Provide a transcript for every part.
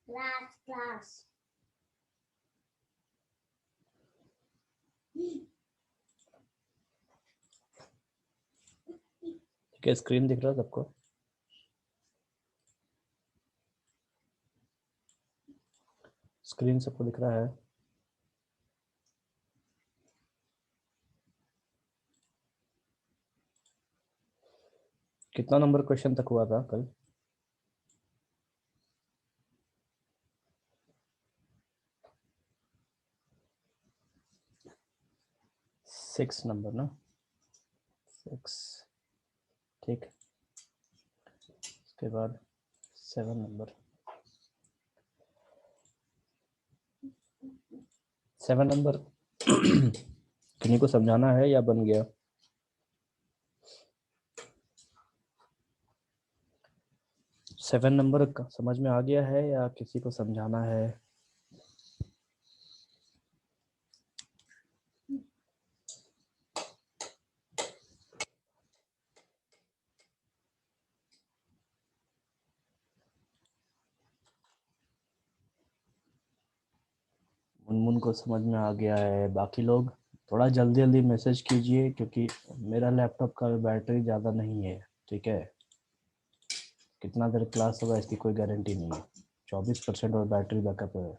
Class. क्या screen दिख रहा है सबको? स्क्रीन सबको दिख रहा है? कितना नंबर क्वेश्चन तक हुआ था कल? 6 नंबर ना? 6, ठीक। उसके बाद 7 नंबर। 7 नंबर किन्हीं को समझाना है या बन गया? सेवन नंबर समझ में आ गया है या किसी को समझाना है? मुनमुन को समझ में आ गया है, बाकी लोग थोड़ा जल्दी जल्दी मैसेज कीजिए क्योंकि मेरा लैपटॉप का बैटरी ज़्यादा नहीं है, ठीक है? कितना देर क्लास होगा इसकी कोई गारंटी नहीं है। 24% और बैटरी बैकअप है।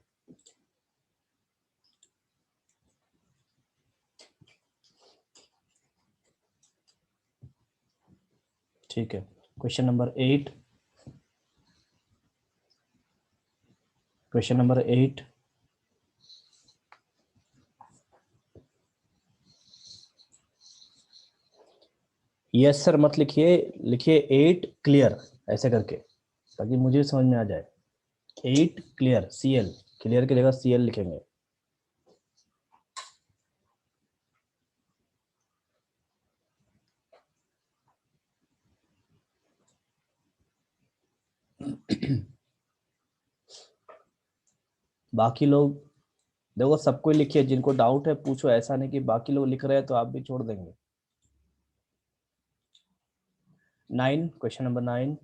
ठीक है, question number 8। Question number 8, yes sir मत लिखिए, लिखिए 8 क्लियर ऐसे करके, ताकि मुझे समझ में आ जाए। 8 क्लियर, CL, क्लियर की जगह CL लिखेंगे। बाकी लोग देखो, सबको लिखिए, जिनको डाउट है पूछो, ऐसा नहीं कि बाकी लोग लिख रहे हैं तो आप भी छोड़ देंगे। 9, क्वेश्चन नंबर 9।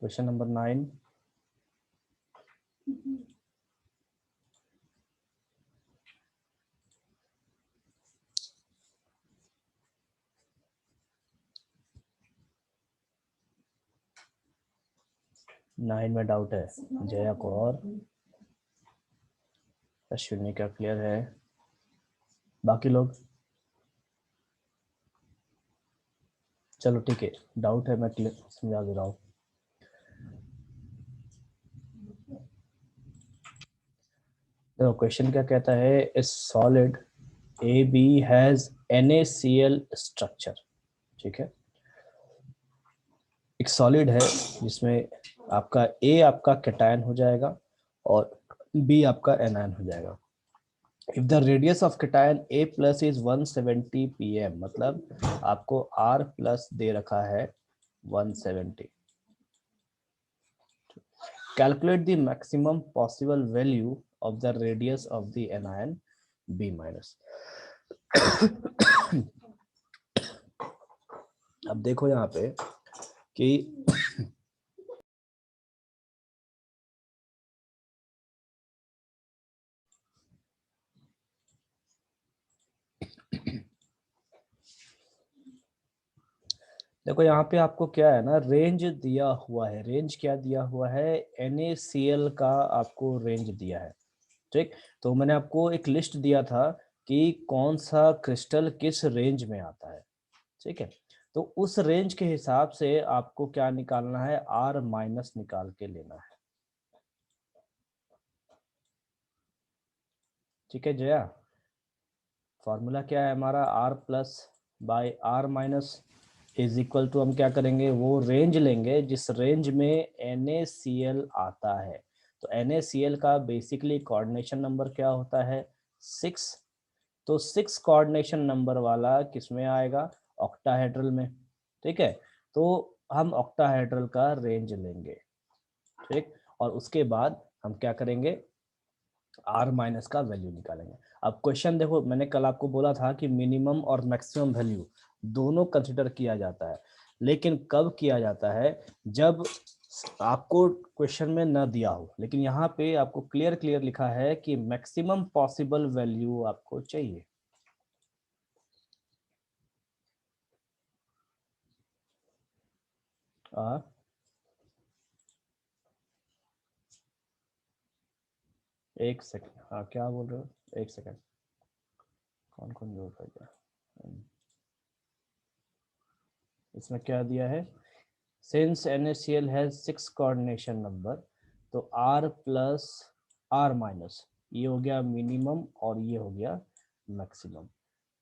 क्वेश्चन नंबर 9, 9 में डाउट है जया को, और अश्विनी का क्लियर है। बाकी लोग चलो ठीक है, डाउट है मैं क्लियर समझा दे रहा हूँ। देखो क्वेश्चन क्या कहता है, ए solid AB has NaCl structure, ठीक है? एक सॉलिड है जिसमें आपका A आपका कैटायन हो जाएगा और B आपका एनायन हो जाएगा। If the radius of cation A plus is 170 pm, मतलब आपको R प्लस दे रखा है 170। Calculate the maximum possible value of the radius of the anion B minus. अब देखो यहाँ पे कि देखो यहाँ पे आपको क्या है ना, रेंज दिया हुआ है। रेंज क्या दिया हुआ है? NaCl का आपको रेंज दिया है, ठीक? तो मैंने आपको एक लिस्ट दिया था कि कौन सा क्रिस्टल किस रेंज में आता है, ठीक है? तो उस रेंज के हिसाब से आपको क्या निकालना है? R माइनस निकाल के लेना है, ठीक है जया? फॉर्मूला क्या है हमारा? R plus by R minus is equal to, हम क्या करेंगे, वो रेंज लेंगे जिस रेंज में NaCl आता है। तो NaCl का बेसिकली कोऑर्डिनेशन नंबर क्या होता है? 6। तो 6 कोऑर्डिनेशन नंबर वाला किसमें आएगा? ऑक्टाहेड्रल में, ठीक है? तो हम ऑक्टाहेड्रल का रेंज लेंगे, ठीक? और उसके बाद हम क्या करेंगे? R माइनस का वैल्यू निकालेंगे। अब क्वेश्चन देखो, मैंने कल आपको बोला था कि मिनिमम और मैक्सिमम वैल्यू दोनों कंसिडर किया जाता है। लेकिन कब किया जाता है, जब आपको क्वेश्चन में न दिया हो, लेकिन यहाँ पे आपको क्लियर क्लियर लिखा है कि मैक्सिमम पॉसिबल वैल्यू आपको चाहिए। एक सेकंड, हाँ क्या बोल रहे हो, एक सेकंड, कौन कौन जोड़ रहा है, इसमें क्या दिया है, since NaCl has 6 coordination number, तो R प्लस R माइनस, ये हो गया मिनिमम और ये हो गया मैक्सिमम।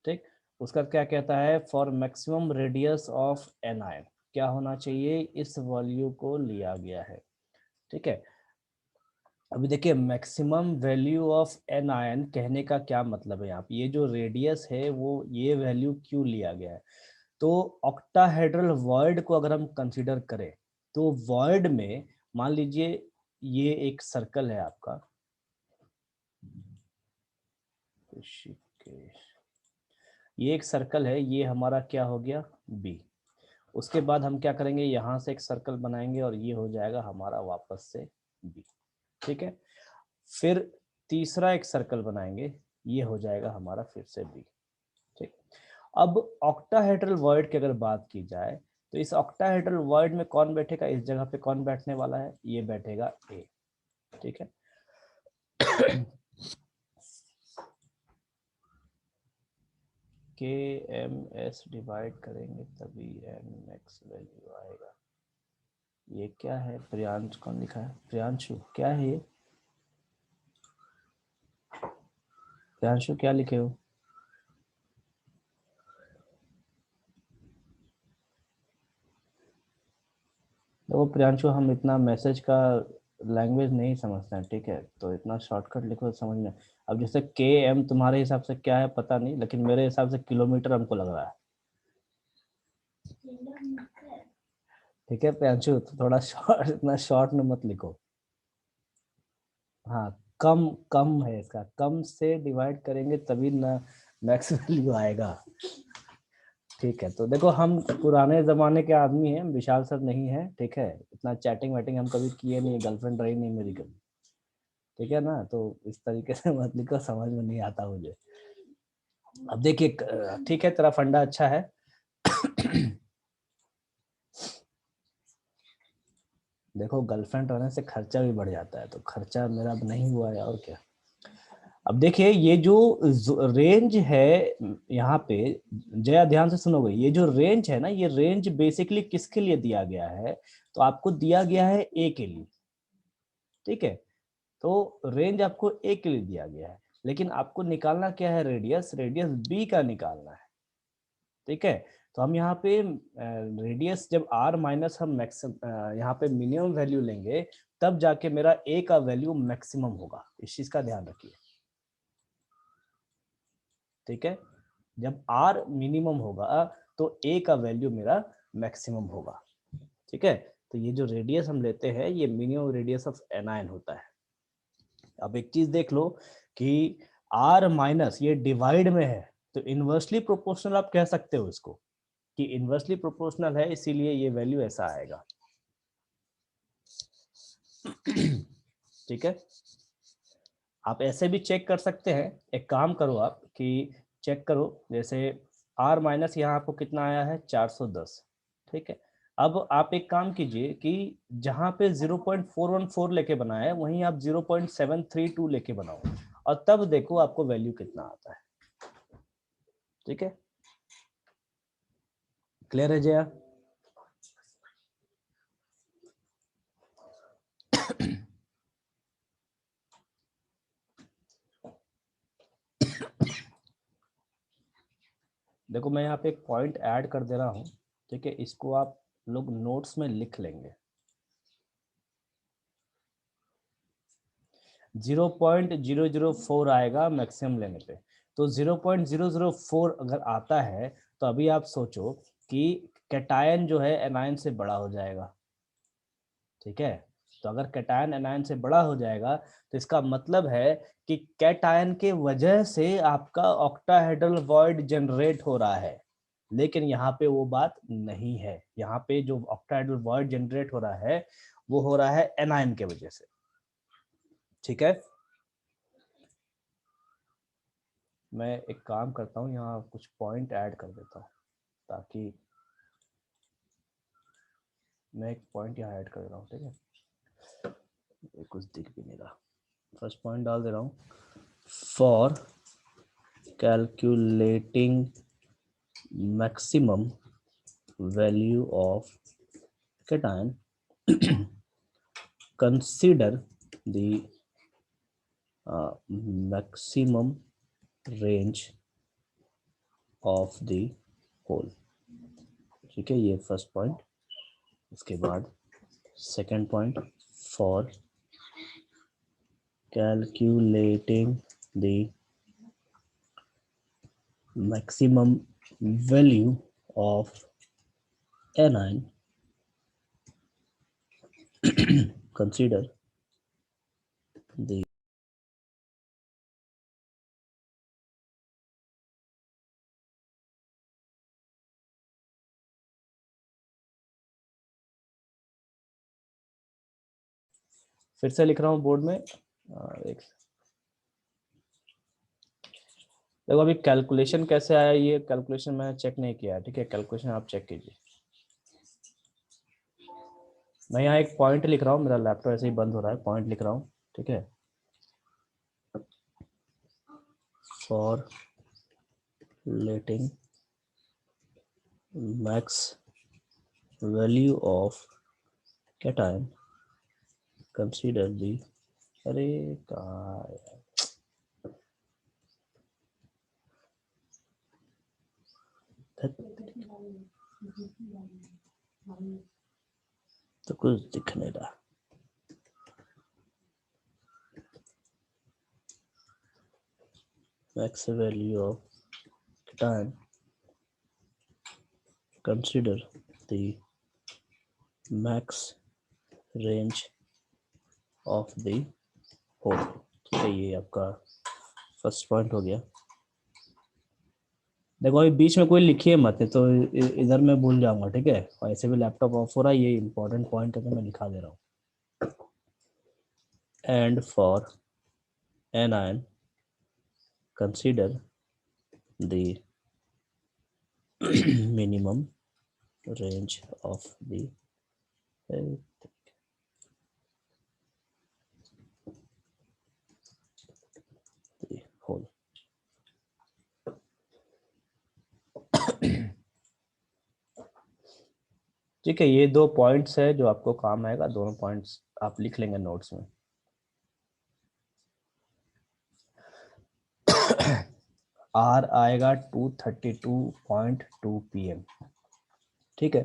ठीक, उसका क्या कहता है, for maximum radius of anion क्या होना चाहिए, इस वैल्यू को लिया गया है। ठीक है, अभी देखिए maximum value of n ion कहने का क्या मतलब है, यहाँ पे ये जो रेडियस है वो ये वैल्यू क्यों लिया गया है, तो ऑक्टाहेड्रल वॉइड को अगर हम कंसीडर करें तो वॉइड में मान लीजिए ये एक सर्कल है आपका, ये एक सर्कल है, ये हमारा क्या हो गया बी, उसके बाद हम क्या करेंगे, यहाँ से एक सर्कल बनाएंगे और ये हो जाएगा हमारा वापस से बी। ठीक है, फिर तीसरा एक सर्कल बनाएंगे, ये हो जाएगा हमारा फिर से बी। ठीक, अब ऑक्टाहेड्रल वॉइड की अगर बात की जाए तो इस ऑक्टाहेड्रल वॉइड में कौन बैठेगा, इस जगह पे कौन बैठने वाला है, ये बैठेगा ए। ठीक है, के एम एस डिवाइड करेंगे तभी एम एक्स वैल्यू आएगा। ये क्या है, प्रियांश कौन लिखा है, प्रियांशु क्या है ये, प्रियांशु क्या लिखे हो, देखो प्रियांशु हम इतना मैसेज का लैंग्वेज नहीं समझते हैं, ठीक है, तो इतना शॉर्टकट लिखो तो समझ में। अब जैसे के एम तुम्हारे हिसाब से क्या है पता नहीं, लेकिन मेरे हिसाब से किलोमीटर हमको लग रहा है। ठीक है प्रियांशु, तो थोड़ा शॉर्ट, इतना शॉर्ट में मत लिखो। हाँ, कम कम है इसका, कम से डिवाइड करेंगे तभी ना मैक्स वैल्यू आएगा। ठीक है, तो देखो हम पुराने जमाने के आदमी हैं, विशाल सर नहीं है, ठीक है, इतना चैटिंग वैटिंग हम कभी किए नहीं, गर्लफ्रेंड रही नहीं मेरी कभी। ठीक है ना, तो इस तरीके से मत लिखो, समझ में नहीं आता मुझे। अब देखिए, ठीक है तेरा फंडा अच्छा है। देखो गर्लफ्रेंड रहने से खर्चा भी बढ़ जाता है, तो खर्चा मेरा अब नहीं हुआ है और क्या। अब देखिए ये जो रेंज है यहाँ पे, जया ध्यान से सुनोगे, ये जो रेंज है ना, ये रेंज बेसिकली किसके लिए दिया गया है, तो आपको दिया गया है ए के लिए। ठीक है, तो रेंज आपको ए के लिए दिया गया है, लेकिन आपको निकालना क्या है, रेडियस, रेडियस बी का निकालना है। ठीक है, तो हम यहाँ पे रेडियस जब r माइनस हम मैक्सिमम यहाँ पे मिनिमम वैल्यू लेंगे, तब जाके मेरा a का वैल्यू मैक्सिमम होगा, इस चीज का ध्यान रखिए। ठीक है, जब r मिनिमम होगा तो a का वैल्यू मेरा मैक्सिमम होगा। ठीक है, तो ये जो रेडियस हम लेते हैं ये मिनिमम रेडियस ऑफ एनायन होता है। अब एक चीज देख लो कि r माइनस ये डिवाइड में है, तो इनवर्सली प्रोपोर्शनल आप कह सकते हो इसको, कि इनवर्सली प्रोपोर्शनल है इसीलिए ये वैल्यू ऐसा आएगा। ठीक है, आप ऐसे भी चेक कर सकते हैं, एक काम करो आप कि चेक करो, जैसे r माइनस यहाँ आपको कितना आया है 410। ठीक है, अब आप एक काम कीजिए कि जहाँ पे 0.414 लेके बनाया है वहीं आप 0.732 लेके बनाओ, और तब देखो आपको वैल्यू कितना आता है। ठीक है, क्लियर है जया? देखो मैं यहाँ पे एक पॉइंट ऐड कर दे रहा हूँ, ठीक है, इसको आप लोग नोट्स में लिख लेंगे। 0.004 आएगा मैक्सिमम लेने पे, तो 0.004 अगर आता है तो अभी आप सोचो कि कैटायन जो है एनायन से बड़ा हो जाएगा। ठीक है, तो अगर कैटायन एनायन से बड़ा हो जाएगा तो इसका मतलब है कि कैटायन के वजह से आपका ऑक्टाहेड्रल वॉइड जनरेट हो रहा है, लेकिन यहाँ पे वो बात नहीं है। यहाँ पे जो ऑक्टाहेड्रल वर्ड जनरेट हो रहा है वो हो रहा है एनायन के वजह से। ठीक है, मैं एक काम करता हूँ, यहाँ कुछ पॉइंट ऐड कर देता हूँ ताकि मैं एक पॉइंट यहाँ ऐड कर रहा हूँ। ठीक है, कुछ दिख भी नहीं रहा। फर्स्ट पॉइंट डाल दे रहा हूँ, for calculating maximum value of cation consider the maximum range of the whole। ठीक है, ये फर्स्ट पॉइंट। उसके बाद second point, for calculating the maximum value of anion consider the फिर से लिख रहा हूँ बोर्ड में। देखो अभी कैलकुलेशन कैसे आया, ये कैलकुलेशन मैंने चेक नहीं किया है। ठीक है, कैलकुलेशन आप चेक कीजिए। मैं यहाँ एक पॉइंट लिख रहा हूँ, मेरा लैपटॉप ऐसे ही बंद हो रहा है, पॉइंट लिख रहा हूँ। ठीक है, for letting max value of cation consider दी, अरे कहाँ है? तो कुछ दिख नहीं रहा। Max value of cation consider the max range of the whole। ठीक है, ये आपका फर्स्ट पॉइंट हो गया। देखो अभी बीच में कोई लिखिए मत, है तो इधर मैं भूल जाऊंगा। ठीक है, और ऐसे भी लैपटॉप ऑफ हो रहा है, ये इंपॉर्टेंट पॉइंट है तो मैं लिखा दे रहा हूँ। And for anion consider the minimum range of the whole। ठीक है, ये दो पॉइंट्स है जो आपको काम आएगा, दोनों पॉइंट्स आप लिख लेंगे नोट्स में। आर आएगा 2:32.2 PM। ठीक है,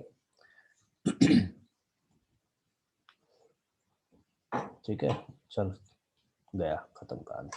ठीक है, चल गया, खत्म कहानी।